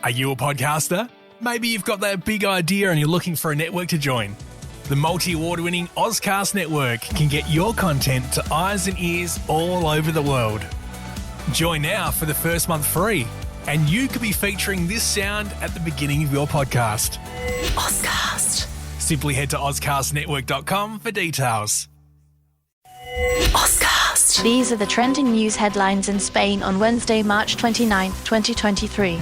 Are you a podcaster? Maybe you've got that big idea and you're looking for a network to join. The multi-award-winning Ozcast network can get your content to eyes and ears all over the world. Join now for the first month free, and you could be featuring this sound at the beginning of your podcast. Ozcast. Simply head to ozcastnetwork.com for details. Ozcast. These are the trending news headlines in Spain on Wednesday, March 29, 2023.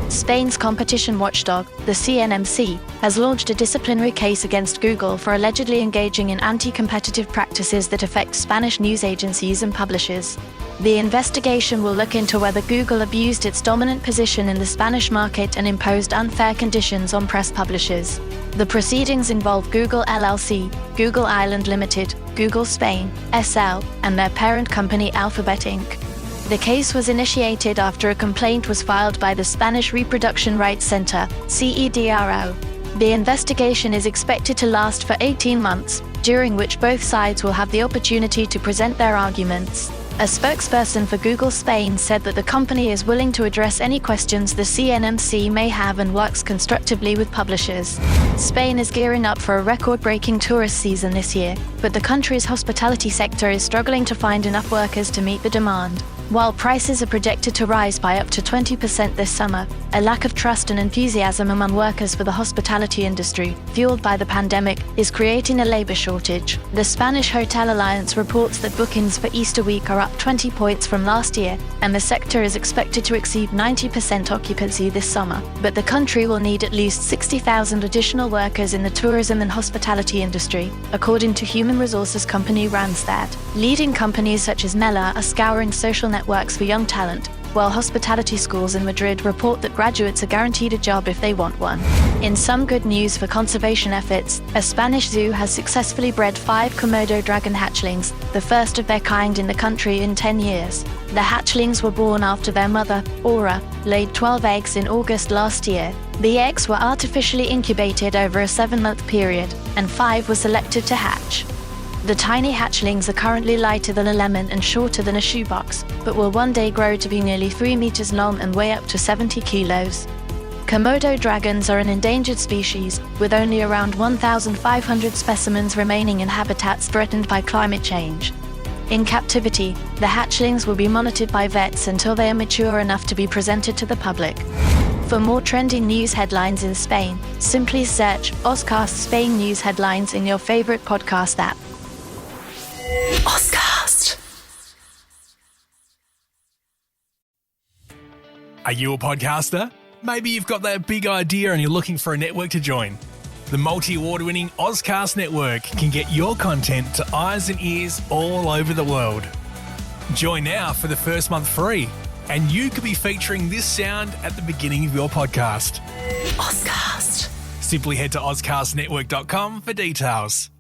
Spain's competition watchdog, the CNMC, has launched a disciplinary case against Google for allegedly engaging in anti-competitive practices that affect Spanish news agencies and publishers. The investigation will look into whether Google abused its dominant position in the Spanish market and imposed unfair conditions on press publishers. The proceedings involve Google LLC, Google Ireland Ltd, Google Spain, SL, and their parent company Alphabet Inc. The case was initiated after a complaint was filed by the Spanish Reproduction Rights Centre, CEDRO. The investigation is expected to last for 18 months, during which both sides will have the opportunity to present their arguments. A spokesperson for Google Spain said that the company is willing to address any questions the CNMC may have and works constructively with publishers. Spain is gearing up for a record-breaking tourist season this year, but the country's hospitality sector is struggling to find enough workers to meet the demand. While prices are projected to rise by up to 20% this summer, a lack of trust and enthusiasm among workers for the hospitality industry, fueled by the pandemic, is creating a labor shortage. The Spanish Hotel Alliance reports that bookings for Easter week are up 20 points from last year, and the sector is expected to exceed 90% occupancy this summer. But the country will need at least 60,000 additional workers in the tourism and hospitality industry, according to human resources company Randstad. Leading companies such as Mela are scouring social networks for young talent, while hospitality schools in Madrid report that graduates are guaranteed a job if they want one. In some good news for conservation efforts, a Spanish zoo has successfully bred 5 Komodo dragon hatchlings, the first of their kind in the country in 10 years. The hatchlings were born after their mother, Aura, laid 12 eggs in August last year. The eggs were artificially incubated over a 7-month period, and 5 were selected to hatch. The tiny hatchlings are currently lighter than a lemon and shorter than a shoebox, but will one day grow to be nearly 3 meters long and weigh up to 70 kilos. Komodo dragons are an endangered species, with only around 1,500 specimens remaining in habitats threatened by climate change. In captivity, the hatchlings will be monitored by vets until they are mature enough to be presented to the public. For more trending news headlines in Spain, simply search Ozcast Spain News Headlines in your favorite podcast app. Ozcast. Are you a podcaster? Maybe you've got that big idea and you're looking for a network to join. The multi-award-winning Ozcast network can get your content to eyes and ears all over the world. Join now for the first month free, and you could be featuring this sound at the beginning of your podcast. Ozcast. Simply head to ozcastnetwork.com for details.